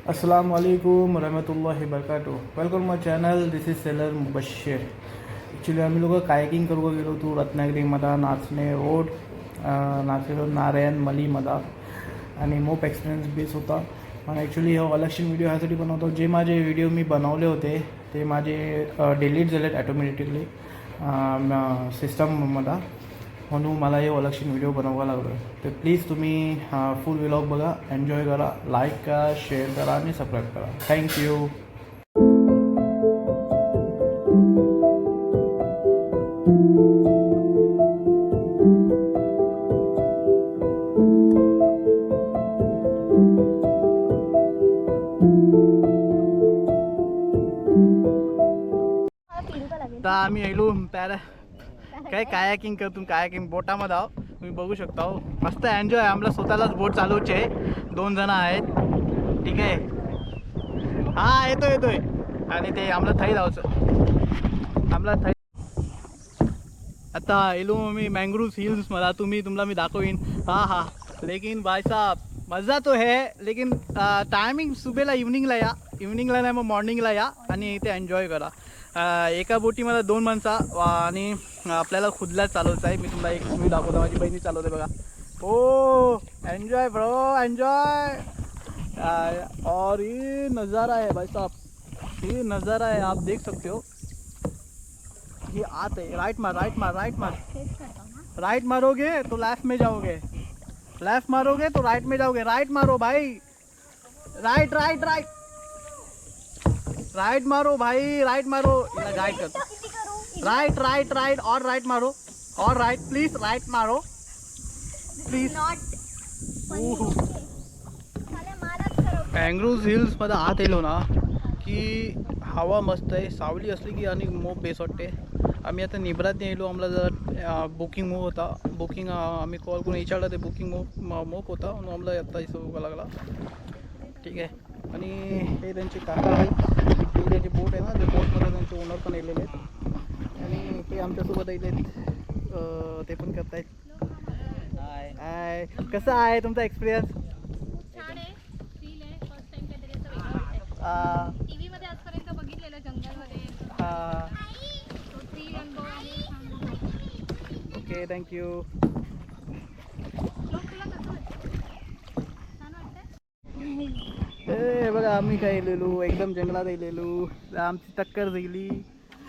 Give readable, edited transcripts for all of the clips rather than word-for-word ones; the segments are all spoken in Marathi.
अस्सलाम वालेकुम रहमतुल्लाहि वबरकातुह. Welcome my channel. This is sailor Mubashshir. Actually आम्ही लोक कायकिंग करूंक गेलो होतो रत्नागिरीमध्ये नाचणे रोड नारायण मलीमध्ये आणि मोप एक्सपिरियन्स बेस होता. आणि ॲक्च्युली हा कलेक्शन व्हिडिओ ह्यासाठी बनवतो जे माझे व्हिडिओ मी बनवले होते ते माझे डिलीट झालेत ॲटोमॅटिकली सिस्टममध्ये, म्हणून मला हे कलेक्शन व्हिडिओ बनवावा लागलो. तर प्लीज तुम्ही फुल व्लॉग बघा, एन्जॉय करा, लाईक करा, शेअर करा आणि सबस्क्राईब करा. थँक्यू. तर आम्ही येलो काय कायाकिंग करतो, कायाकिंग बोटामध्ये आहो, तुम्ही बघू शकता. हो मस्त एन्जॉय. आम्हाला स्वतःलाच बोट चालवचे आहे, 2 जण आहेत. ठीक आहे, हा येतोय आणि ते आम्हाला थई जायचं. आम्हाला थई आता येलो मी मँग्रोव्ह हिल्स मला तुम्हाला मी दाखवीन. हा लेकिन भाई साहब मज़ा तो है, लेकिन टायमिंग सुबहला इव्हनिंगला या, इव्हनिंगला नाही मग मॉर्निंगला या आणि इथे एन्जॉय करा. एका बोटीमध्ये 2 माणसं आणि आपल्याला खुदलाच चालवायचं आहे. मी तुम्हाला एक व्ह्यू दाखवतो, माझी बहिणी चालवते बघा. ओ एन्जॉय ब्रो, एन्जॉय. और ये नज़ारा है भाई साहब, ये नज़ारा है, आप देख सकते हो. ये आते राइट मार, राइट मारोगे तो लेफ्ट में जाओगे, लेफ्ट मारोगे तो राइट में जाओगे. राइट मारो भाई, राइट मारो भाई, राइट मारो. गाइड करतो, राइट और राइट मारो, और राइट प्लीज, राइट मारो प्लीज. मँग्रोव्ह हिल्स मध्ये आत येलो ना की हवा मस्त आहे, सावली असली की आणि मोप बेस वाटते. आम्ही आता निब्रात येलो, आम्हाला जर बुकिंग मोप होता, बुकिंग आम्ही कॉल करून विचारलं, ते बुकिंग मोप होता म्हणून आम्हाला आता इथं बघा लागला. ठीक आहे. आणि हे त्यांचे काका आहेत, ही त्यांची बोट आहे ना, ते बोटमध्ये त्यांचे ओनर पण येलेले आहेत आणि हे आमच्यासोबत येले आहेत, ते पण करतायत. हाय, कसा आहे तुमचा एक्सपिरियन्स? छान आहे, फील आहे. फर्स्ट टाइम काहीतरी असं वेगळं वाटतंय. टीव्ही मध्ये आजपर्यंत बघितलेलं जंगलमध्ये, तो थ्रिल अनुभव आहे. Okay, thank you. तुला कसं वाटतं? छान वाटतंय. ए बघा, आम्ही काय गेलेलो एकदम जंगलात गेलेलो, आमची टक्कर झाली.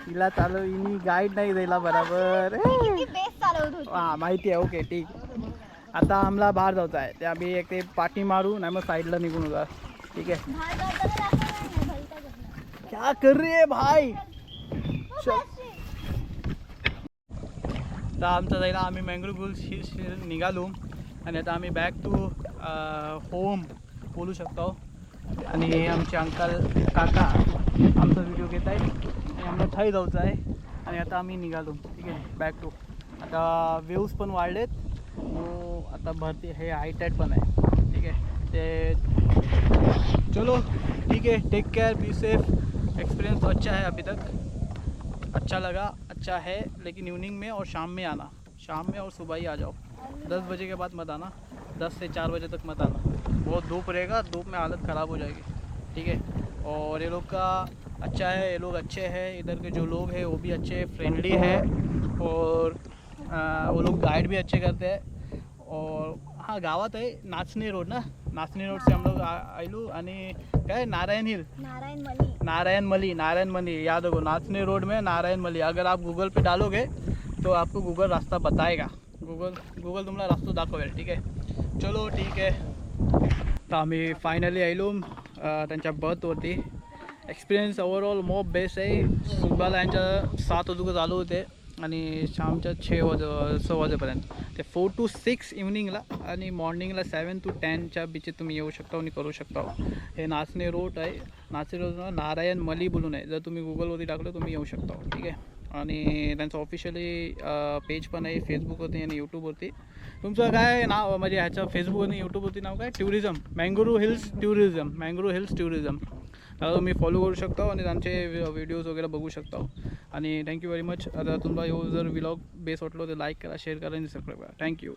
हिला हिनी गाईड नाही द्यायला बरोबर. हां माहिती आहे. ओके ठीक. आता आम्हाला बाहेर जायचं आहे, ते आम्ही एक ते पाठी मारू नाही मग साईडला निघून होता. ठीक आहे. क्या कर रही है भाई? तर आमचं जायला आम्ही मँग्रोव्ह हिल्स निघालो आणि आता आम्ही बॅक टू होम बोलू शकतो. आणि आमचे अंकल काका आमचा व्हिडिओ घेत आहेत आणि आम्हाला थाई जायचं आहे आणि आता आम्ही निघालो. ठीक आहे, बॅक टू. आता वेव्स पण वाढलेत, आता भरती हे हाय टाईड पण आहे. ठीक आहे, ते चलो ठीक है, take care, be safe. Experience तो अच्छा है, अभी तक अच्छा लगा, अच्छा है. लेकिन इवनिंग में और शाम में आना, शाम में और सुबह ही आ जाओ. 10 बजे के बाद मत आना, 10 से 4 बजे तक मत आना. बहुत धूप रहेगा, धूप में हालत ख़राब हो जाएगी. ठीक है. और ये लोग का अच्छा है, ये लोग अच्छे हैं, इधर के जो लोग हैं वो भी अच्छे फ्रेंडली है और वो लोग गाइड भी अच्छे करते हैं. और हाँ, गावात आहे नाचणे रोड ना, नाचणे रोड से हम लोग आयलू आणि काय नारायण हिल, नारायण मली याद होगा. नाचने रोड में नारायण मली. अगर आप गूगल पे डालोगे तो आपको गूगल रास्ता बताएगा, गूगल तुम्हाला रास्ता दाखवेल. ठीक आहे, चलो ठीक आहे. तर आम्ही फायनली आयलो त्यांच्या बर्थवरती. एक्सपिरियन्स ओव्हरऑल मोप बेस्ट आहे. सुबहला यांच्या 7 वाजता चालू होते आणि शामच्या 6 वाजेपर्यंत, ते 4 to 6 इव्हनिंगला आणि मॉर्निंगला 7 to 10च्या बीचेत तुम्ही येऊ शकता आणि करू शकता. हे नाचणे रोड आहे, नाचणे रोड नारायण मली बोलून आहे. जर तुम्ही गुगलवरती टाकलं तुम्ही येऊ शकता. ठीक आहे. आणि त्यांचं ऑफिशियली पेज पण आहे फेसबुकवरती आणि यूट्यूबवरती. तुमचं काय नाव म्हणजे ह्याचं फेसबुक आणि यूट्यूबवरती नाव काय? Tourism mangrove hills tourism. त्याला तुम्ही फॉलो करू शकता आणि त्यांचे व्हिडिओज वगैरे बघू शकता. आणि थँक्यू व्हेरी मच. आता तुम्हाला जर व्लॉग बेस वाटलो तर लाईक करा, शेअर करा आणि सबस्क्राईब करा. थँक्यू.